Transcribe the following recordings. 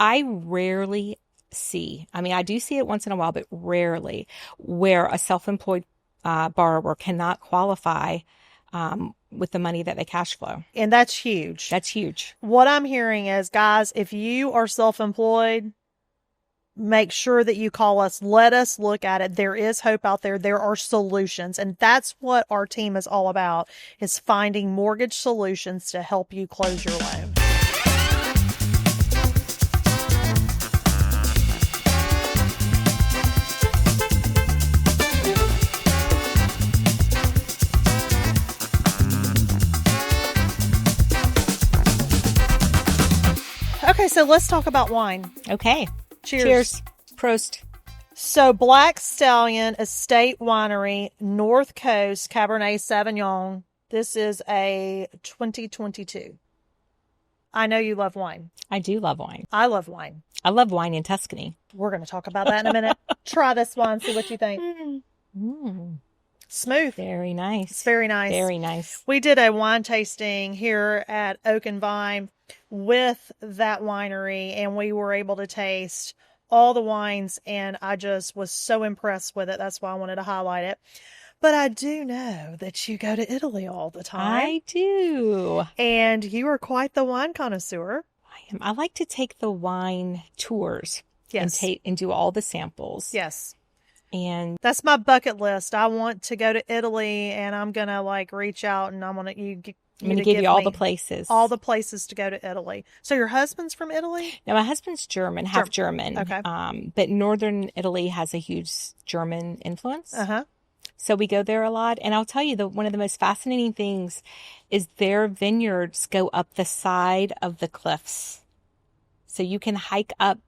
I rarely see, I mean, I do see it once in a while, but rarely, where a self-employed borrower cannot qualify with the money that they cash flow. And that's huge. That's huge. What I'm hearing is, guys, if you are self-employed, make sure that you call us. Let us look at it. There is hope out there. There are solutions. And that's what our team is all about, is finding mortgage solutions to help you close your loan. Okay, so let's talk about wine. Okay. Cheers. Cheers. Prost. So Black Stallion Estate Winery, North Coast Cabernet Sauvignon. This is a 2022. I know you love wine. I do love wine. I love wine. I love wine in Tuscany. We're going to talk about that in a minute. Try this wine, see what you think. Smooth. Very nice. It's very nice. Very nice. We did a wine tasting here at Oak and Vine with that winery, and we were able to taste all the wines, and I just was so impressed with it. That's why I wanted to highlight it. But I do know that you go to Italy all the time. I do. And you are quite the wine connoisseur. I am. I like to take the wine tours. Yes. And do all the samples. Yes. And that's my bucket list. I want to go to Italy, and I'm going to reach out, and I'm going to give you all the places. All the places to go to Italy. So your husband's from Italy? No, my husband's German, half German. Okay. But northern Italy has a huge German influence. Uh-huh. So we go there a lot. And I'll tell you, one of the most fascinating things is their vineyards go up the side of the cliffs. So you can hike up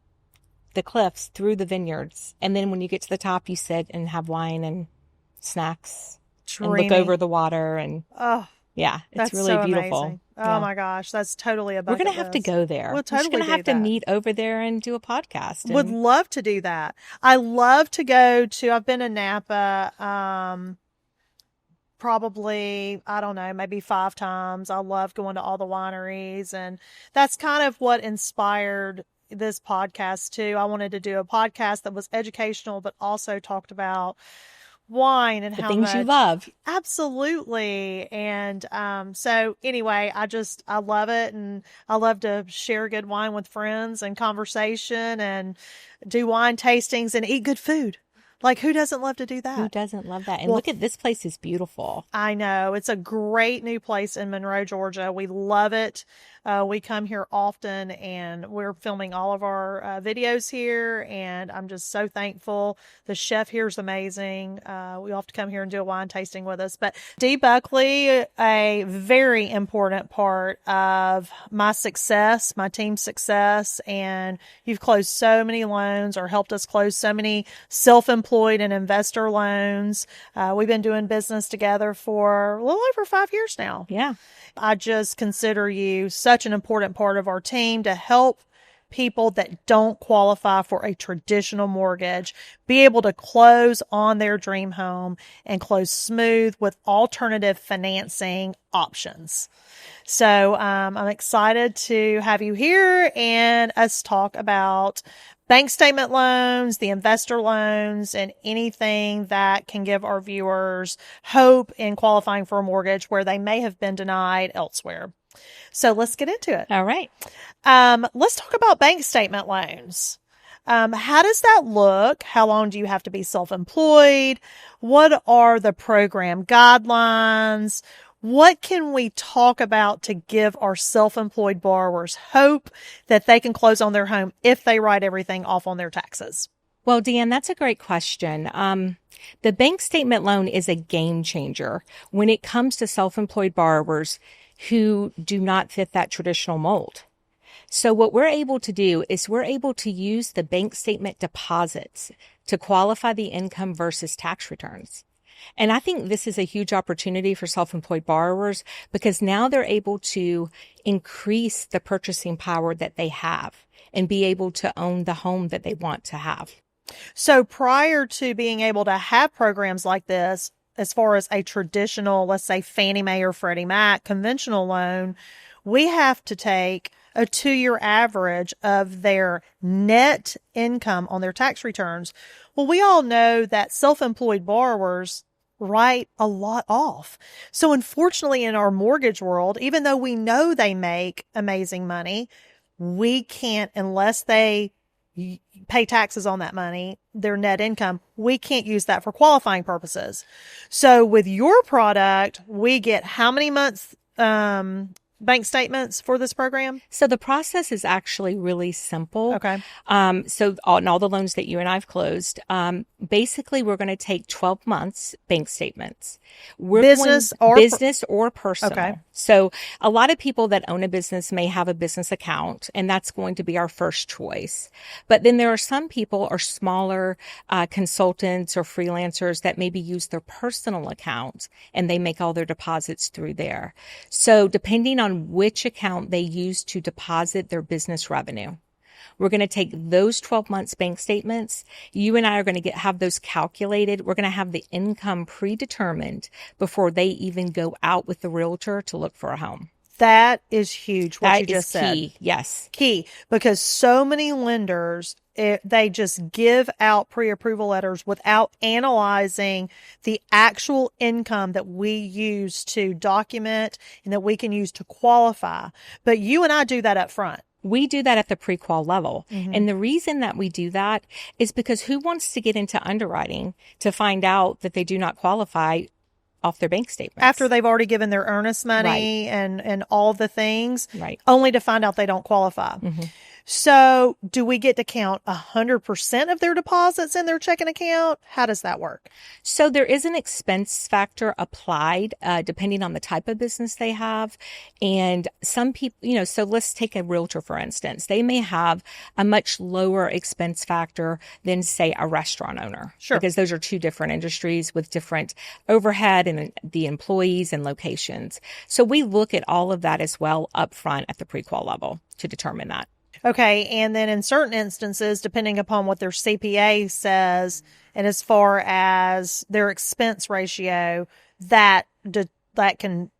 the cliffs through the vineyards. And then when you get to the top, you sit and have wine and snacks. Dreamy. And look over the water. And yeah, it's really so beautiful. Amazing. Oh my gosh, that's totally a bucket We're going to have to go there. We'll totally We're going to have to meet over there and do a podcast. Would love to do that. I love to go to, I've been in Napa, probably, I don't know, maybe 5 times. I love going to all the wineries, and that's kind of what inspired this podcast too. I wanted to do a podcast that was educational, but also talked about wine and the things you love. Absolutely. And so anyway, I love it, and I love to share good wine with friends and conversation and do wine tastings and eat good food. Like, who doesn't love to do that? Who doesn't love that? And look at this place, is beautiful. I know. It's a great new place in Monroe, Georgia. We love it. We come here often, and we're filming all of our videos here, and I'm just so thankful. The chef here is amazing. We have to come here and do a wine tasting with us. But Dee Buckley, a very important part of my success, my team's success, and you've closed so many loans, or helped us close so many self-employed and investor loans. We've been doing business together for a little over 5 years now. Yeah. I just consider you such an important part of our team to help people that don't qualify for a traditional mortgage be able to close on their dream home and close smooth with alternative financing options. So I'm excited to have you here and us talk about bank statement loans, the investor loans, and anything that can give our viewers hope in qualifying for a mortgage where they may have been denied elsewhere. So let's get into it. All right. Let's talk about bank statement loans. How does that look? How long do you have to be self-employed? What are the program guidelines? What can we talk about to give our self-employed borrowers hope that they can close on their home if they write everything off on their taxes? Well, Deanne, that's a great question. The bank statement loan is a game changer when it comes to self-employed borrowers who do not fit that traditional mold. So what we're able to do is we're able to use the bank statement deposits to qualify the income versus tax returns. And I think this is a huge opportunity for self-employed borrowers because now they're able to increase the purchasing power that they have and be able to own the home that they want to have. So prior to being able to have programs like this, as far as a traditional, let's say Fannie Mae or Freddie Mac conventional loan, we have to take a 2-year average of their net income on their tax returns. Well, we all know that self-employed borrowers write a lot off. So unfortunately, in our mortgage world, even though we know they make amazing money, we can't, unless they pay taxes on that money, their net income, we can't use that for qualifying purposes. So with your product, we get how many months bank statements for this program? So the process is actually really simple. Okay. So on all the loans that you and I've closed, basically we're going to take 12 months bank statements. Business or personal. Okay. So a lot of people that own a business may have a business account, and that's going to be our first choice. But then there are some people or smaller consultants or freelancers that maybe use their personal account and they make all their deposits through there. So depending on which account they use to deposit their business revenue, we're going to take those 12 months bank statements. You and I are going to have those calculated. We're going to have the income predetermined before they even go out with the realtor to look for a home. That is huge. What you just said. Key. Said. Yes. Key. Because so many lenders, they just give out pre-approval letters without analyzing the actual income that we use to document and that we can use to qualify. But you and I do that up front. We do that at the pre-qual level. Mm-hmm. And the reason that we do that is because who wants to get into underwriting to find out that they do not qualify off their bank statements? After they've already given their earnest money and all the things, only to find out they don't qualify. Mm-hmm. So do we get to count 100% of their deposits in their checking account? How does that work? So there is an expense factor applied depending on the type of business they have. And some people, so let's take a realtor, for instance. They may have a much lower expense factor than, say, a restaurant owner. Sure. Because those are two different industries with different overhead and the employees and locations. So we look at all of that as well up front at the pre-qual level to determine that. Okay. And then in certain instances, depending upon what their CPA says, and as far as their expense ratio, that can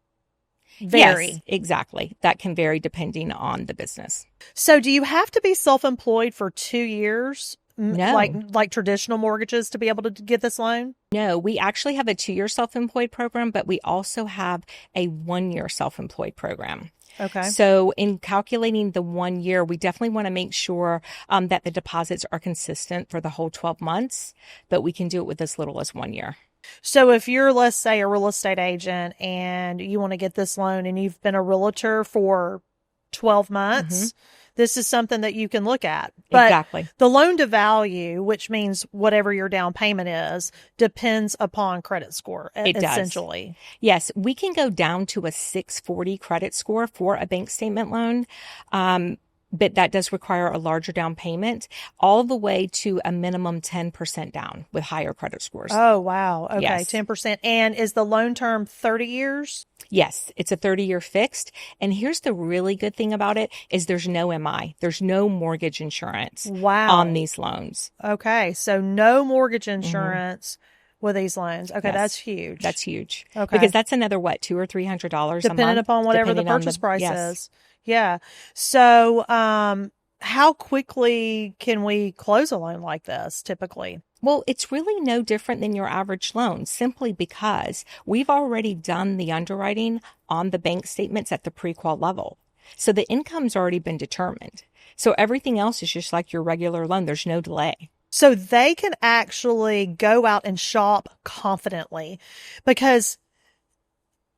vary. Yes, exactly. That can vary depending on the business. So do you have to be self-employed for 2 years? No. Like traditional mortgages to be able to get this loan? No, we actually have a 2-year self-employed program, but we also have a 1-year self-employed program. Okay. So in calculating the 1 year, we definitely want to make sure that the deposits are consistent for the whole 12 months, but we can do it with as little as 1 year. So if you're, let's say, a real estate agent and you want to get this loan and you've been a realtor for 12 months, this is something that you can look at. But exactly. The loan to value, which means whatever your down payment is, depends upon credit score, essentially. Does. Yes, we can go down to a 640 credit score for a bank statement loan. But that does require a larger down payment, all the way to a minimum 10% down with higher credit scores. Oh, wow. Okay, yes. 10%. And is the loan term 30 years? Yes, it's a 30-year fixed. And here's the really good thing about it is there's no MI. There's no mortgage insurance on these loans. Okay, so no mortgage insurance with these loans. Okay, yes. That's huge. That's huge. Okay. Because that's another, $200 or $300 a month? Depending upon whatever the purchase price is. Yeah. So, how quickly can we close a loan like this typically? Well, it's really no different than your average loan, simply because we've already done the underwriting on the bank statements at the pre-qual level. So the income's already been determined. So everything else is just like your regular loan. There's no delay. So they can actually go out and shop confidently, because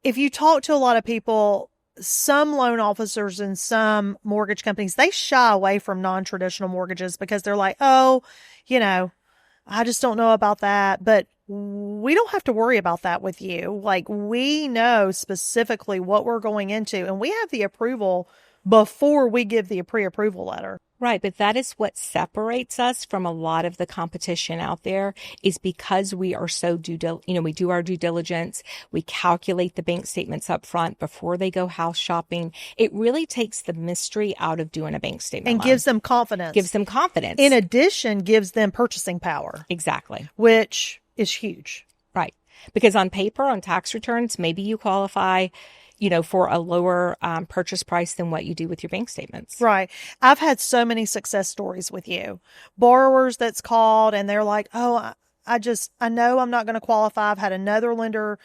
if you talk to a lot of people, some loan officers and some mortgage companies, they shy away from non-traditional mortgages because they're like, oh, I just don't know about that. But we don't have to worry about that with you. Like, we know specifically what we're going into, and we have the approval before we give the pre-approval letter. Right. But that is what separates us from a lot of the competition out there, is because we are so we do our due diligence. We calculate the bank statements up front before they go house shopping. It really takes the mystery out of doing a bank statement and loan. gives them confidence. In addition, gives them purchasing power. Exactly. Which is huge. Right. Because on paper, on tax returns, maybe you qualify, for a lower purchase price than what you do with your bank statements. Right. I've had so many success stories with you. Borrowers that's called and they're like, oh, I know I'm not going to qualify. I've had another lender,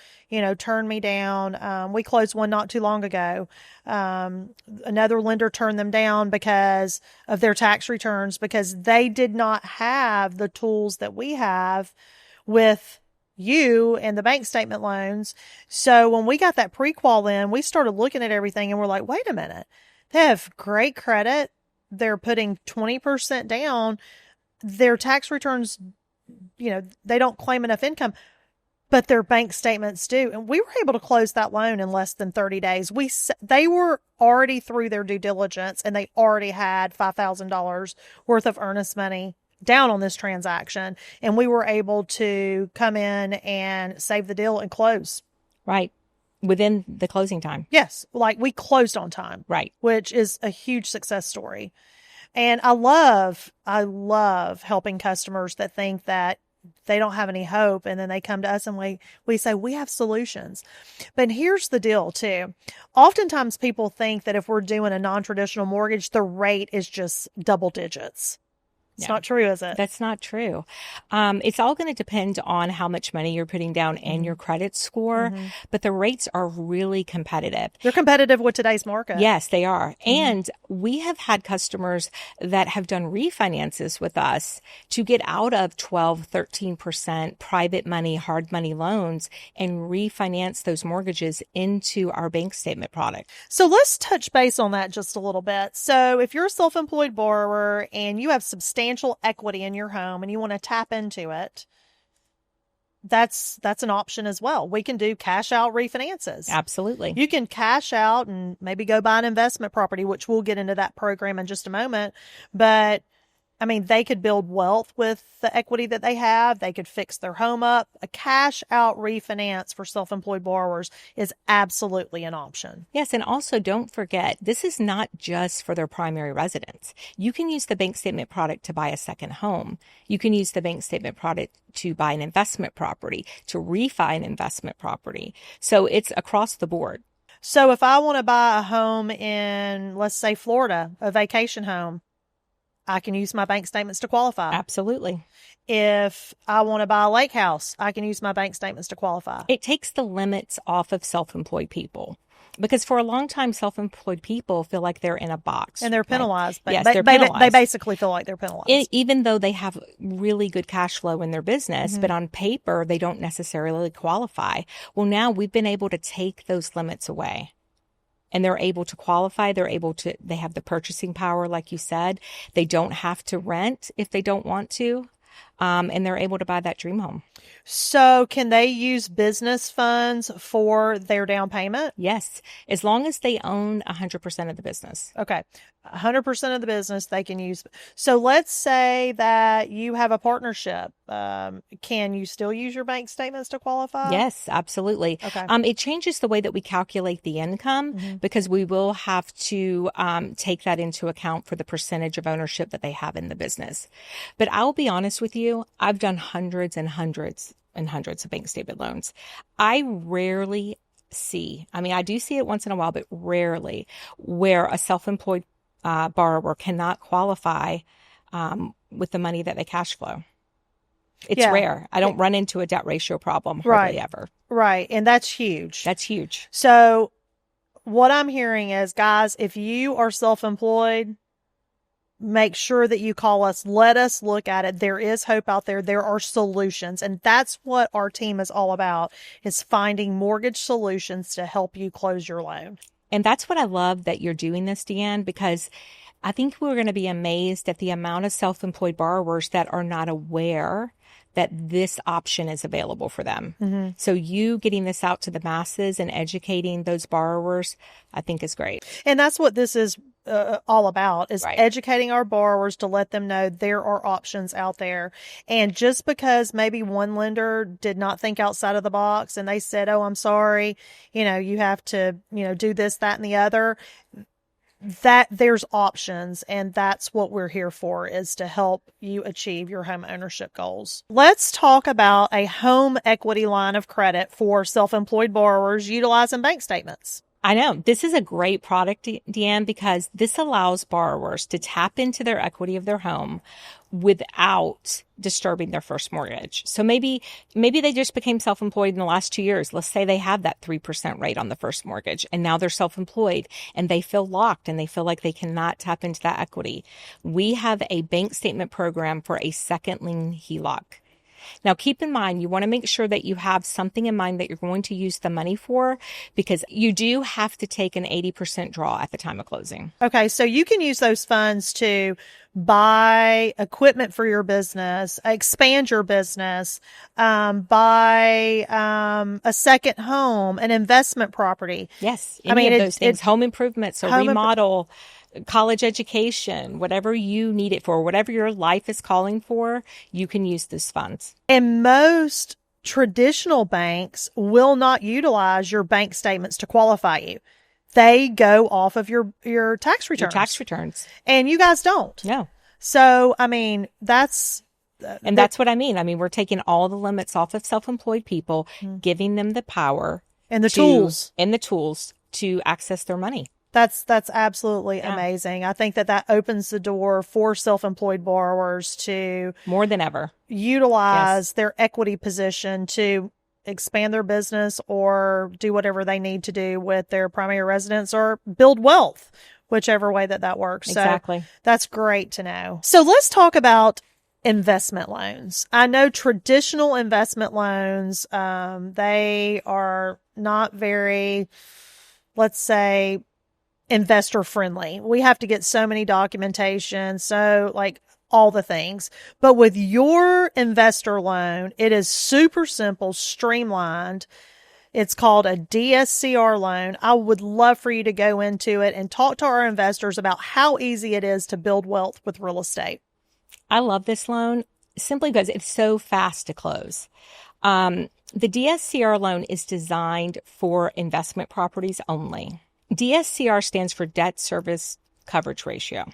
turn me down. We closed one not too long ago. Another lender turned them down because of their tax returns, because they did not have the tools that we have with you and the bank statement loans. So when we got that pre-qual in, we started looking at everything and we're like, wait a minute, they have great credit. They're putting 20% down. Their tax returns, they don't claim enough income, but their bank statements do. And we were able to close that loan in less than 30 days. They were already through their due diligence and they already had $5,000 worth of earnest money down on this transaction. And we were able to come in and save the deal and close. Right. Within the closing time. Yes. Like we closed on time. Right. Which is a huge success story. And I love helping customers that think that they don't have any hope. And then they come to us and we say, we have solutions. But here's the deal too. Oftentimes people think that if we're doing a non-traditional mortgage, the rate is just double digits. It's not true, is it? That's not true. It's all going to depend on how much money you're putting down and your credit score, but the rates are really competitive. They're competitive with today's market. Yes, they are. And we have had customers that have done refinances with us to get out of 12, 13% private money, hard money loans and refinance those mortgages into our bank statement product. So let's touch base on that just a little bit. So if you're a self-employed borrower and you have substantial equity in your home and you want to tap into it, that's an option as well. We can do cash out refinances. Absolutely. You can cash out and maybe go buy an investment property, which we'll get into that program in just a moment. But I mean, they could build wealth with the equity that they have. They could fix their home up. A cash out refinance for self-employed borrowers is absolutely an option. Yes. And also don't forget, this is not just for their primary residence. You can use the bank statement product to buy a second home. You can use the bank statement product to buy an investment property, to refi an investment property. So it's across the board. So if I want to buy a home in, let's say, Florida, a vacation home, I can use my bank statements to qualify. Absolutely. If I want to buy a lake house, I can use my bank statements to qualify. It takes the limits off of self-employed people. Because for a long time, self-employed people feel like they're in a box. And they're penalized. Right? Yes, they're penalized. They basically feel like they're penalized. Even though they have really good cash flow in their business, but on paper, they don't necessarily qualify. Well, now we've been able to take those limits away. And they're able to qualify. They have the purchasing power, like you said. They don't have to rent if they don't want to. And they're able to buy that dream home. So can they use business funds for their down payment? Yes. As long as they own 100% of the business. Okay. 100% of the business they can use. So let's say that you have a partnership. Can you still use your bank statements to qualify? Yes, absolutely. Okay. It changes the way that we calculate the income because we will have to take that into account for the percentage of ownership that they have in the business. But I'll be honest with you, I've done hundreds and hundreds and hundreds of bank statement loans. I rarely see, I do see it once in a while, but rarely, where a self-employed borrower cannot qualify with the money that they cash flow. It's rare. I don't run into a debt ratio problem hardly ever. Right. And that's huge. That's huge. So what I'm hearing is, guys, if you are self-employed, make sure that you call us. Let us look at it. There is hope out there. There are solutions. And that's what our team is all about, is finding mortgage solutions to help you close your loan. And that's what I love that you're doing this, Deanne, because I think we're going to be amazed at the amount of self-employed borrowers that are not aware that this option is available for them. So you getting this out to the masses and educating those borrowers, I think is great. And that's what this is all about, is educating our borrowers to let them know there are options out there. And just because maybe one lender did not think outside of the box and they said, oh, I'm sorry, you have to, do this, that, and the other, that there's options. And that's what we're here for, is to help you achieve your home ownership goals. Let's talk about a home equity line of credit for self-employed borrowers utilizing bank statements. I know. This is a great product, Deanne, because this allows borrowers to tap into their equity of their home without disturbing their first mortgage. So maybe they just became self-employed in the last 2 years. Let's say they have that 3% rate on the first mortgage, and now they're self-employed and they feel locked and they feel like they cannot tap into that equity. We have a bank statement program for a second lien HELOC. Now, keep in mind, you want to make sure that you have something in mind that you're going to use the money for, because you do have to take an 80% draw at the time of closing. Okay, so you can use those funds to buy equipment for your business, expand your business, buy a second home, an investment property. Yes, any of those things, home improvements, or remodel, college education, whatever you need it for, whatever your life is calling for, you can use these funds. And most traditional banks will not utilize your bank statements to qualify you. They go off of your tax returns. Your tax returns. And you guys don't. No. So, I mean, that's what I mean. I mean, we're taking all the limits off of self-employed people, giving them the power and the tools to access their money. That's absolutely amazing. I think that opens the door for self-employed borrowers to more than ever utilize their equity position to expand their business or do whatever they need to do with their primary residence or build wealth, whichever way that works. Exactly. So that's great to know. So let's talk about investment loans. I know traditional investment loans, they are not very, let's say, investor friendly. We have to get so many documentation, so like all the things. But with your investor loan, it is super simple, streamlined. It's called a DSCR loan. I would love for you to go into it and talk to our investors about how easy it is to build wealth with real estate. I love this loan simply because it's so fast to close. The DSCR loan is designed for investment properties only. DSCR stands for Debt Service Coverage Ratio.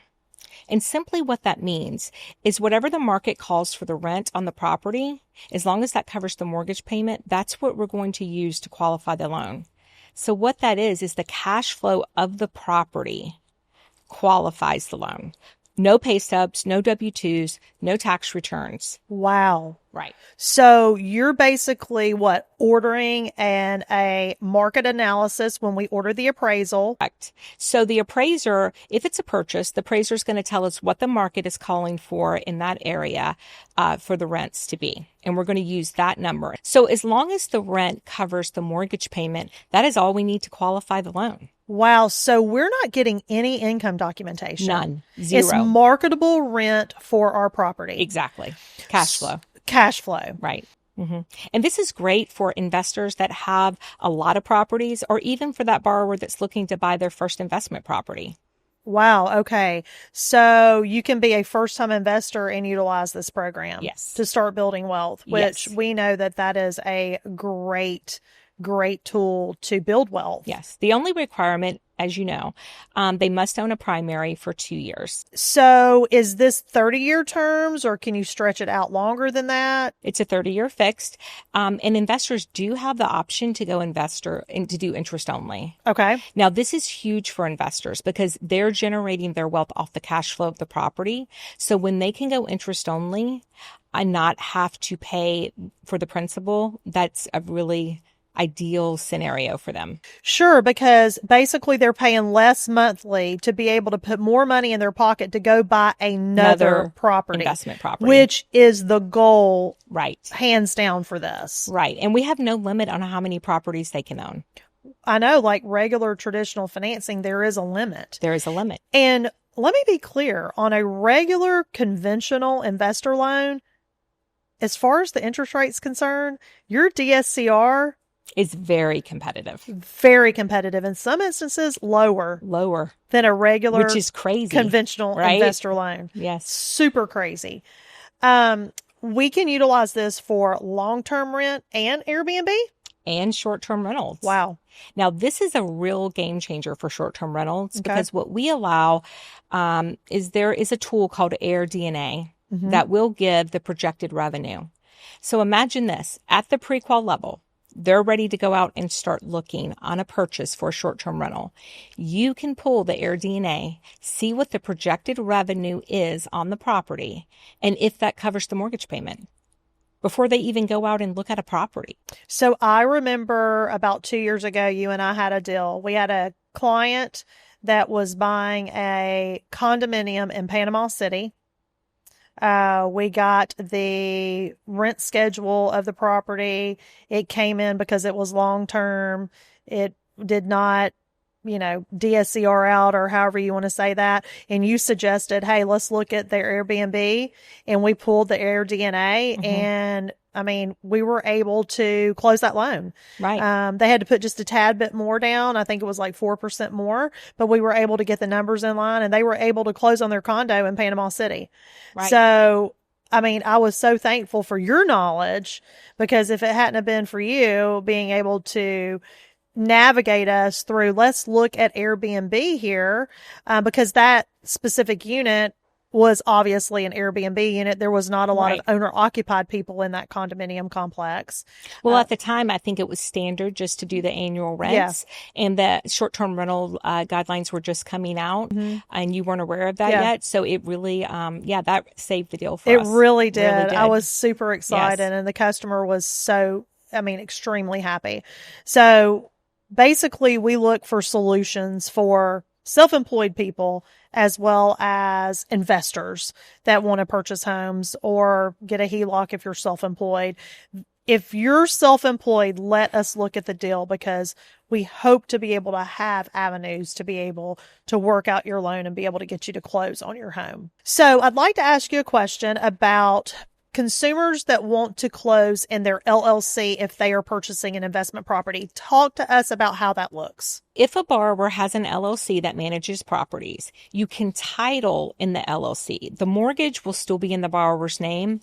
And simply what that means is whatever the market calls for the rent on the property, as long as that covers the mortgage payment, that's what we're going to use to qualify the loan. So what that is the cash flow of the property qualifies the loan. No pay stubs, no W-2s, no tax returns. Wow. Right. So you're basically ordering a market analysis when we order the appraisal. Correct. So the appraiser, if it's a purchase, the appraiser is going to tell us what the market is calling for in that area for the rents to be. And we're going to use that number. So as long as the rent covers the mortgage payment, that is all we need to qualify the loan. Wow. So we're not getting any income documentation. None. Zero. It's marketable rent for our property. Exactly. Cash flow. Cash flow. Right. Mm-hmm. And this is great for investors that have a lot of properties, or even for that borrower that's looking to buy their first investment property. Wow. Okay. So you can be a first-time investor and utilize this program. Yes. To start building wealth, which we know that is a great tool to build wealth. Yes. The only requirement, as you know, they must own a primary for 2 years. So is this 30-year terms, or can you stretch it out longer than that? It's a 30-year fixed. And investors do have the option to go to do interest only. Okay. Now, this is huge for investors because they're generating their wealth off the cash flow of the property. So when they can go interest only and not have to pay for the principal, that's a really ideal scenario for them. Sure, because basically they're paying less monthly to be able to put more money in their pocket to go buy another property. Investment property. Which is the goal, right? Hands down for this. Right. And we have no limit on how many properties they can own. I know, like regular traditional financing, there is a limit. There is a limit. And let me be clear, on a regular conventional investor loan, as far as the interest rate's concerned, your DSCR is very competitive. Very competitive. In some instances, lower than a regular, which is crazy, conventional investor loan. Yes. Super crazy. We can utilize this for long-term rent and Airbnb and short-term rentals. Wow. Now, this is a real game changer for short-term rentals because what we allow is there is a tool called AirDNA that will give the projected revenue. So imagine this. At the pre-qual level, they're ready to go out and start looking on a purchase for a short-term rental. You can pull the AirDNA, see what the projected revenue is on the property, and if that covers the mortgage payment before they even go out and look at a property. So I remember about 2 years ago, you and I had a deal. We had a client that was buying a condominium in Panama City. We got the rent schedule of the property. It came in because it was long term. It did not, DSCR out, or however you want to say that. And you suggested, hey, let's look at their Airbnb. And we pulled the AirDNA, and we were able to close that loan. Right. They had to put just a tad bit more down. I think it was like 4% more, but we were able to get the numbers in line, and they were able to close on their condo in Panama City. Right. So, I was so thankful for your knowledge, because if it hadn't have been for you being able to navigate us through, let's look at Airbnb here, because that specific unit was obviously an Airbnb unit. There was not a lot of owner-occupied people in that condominium complex. Well, at the time, I think it was standard just to do the annual rents, and the short-term rental guidelines were just coming out, and you weren't aware of that yet. So it really, that saved the deal for us. It really did. Really did. I was super excited, and the customer was so, extremely happy. So basically, we look for solutions for self-employed people as well as investors that want to purchase homes or get a HELOC if you're self-employed. If you're self-employed, let us look at the deal, because we hope to be able to have avenues to be able to work out your loan and be able to get you to close on your home. So I'd like to ask you a question about consumers that want to close in their LLC if they are purchasing an investment property. Talk to us about how that looks. If a borrower has an LLC that manages properties, you can title in the LLC. The mortgage will still be in the borrower's name,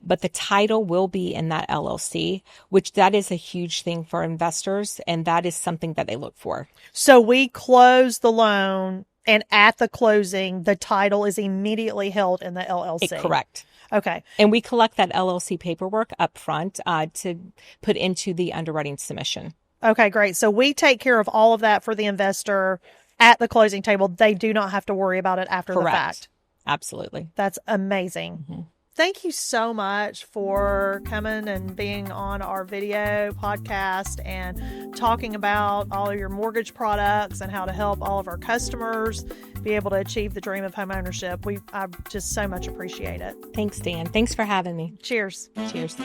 but the title will be in that LLC, which that is a huge thing for investors, and that is something that they look for. So we close the loan, and at the closing, the title is immediately held in the LLC. Correct. Okay. And we collect that LLC paperwork up front to put into the underwriting submission. Okay, great. So we take care of all of that for the investor at the closing table. They do not have to worry about it after the fact. Absolutely. That's amazing. Thank you so much for coming and being on our video podcast and talking about all of your mortgage products and how to help all of our customers be able to achieve the dream of home ownership. I just so much appreciate it. Thanks, Dan. Thanks for having me. Cheers. Cheers.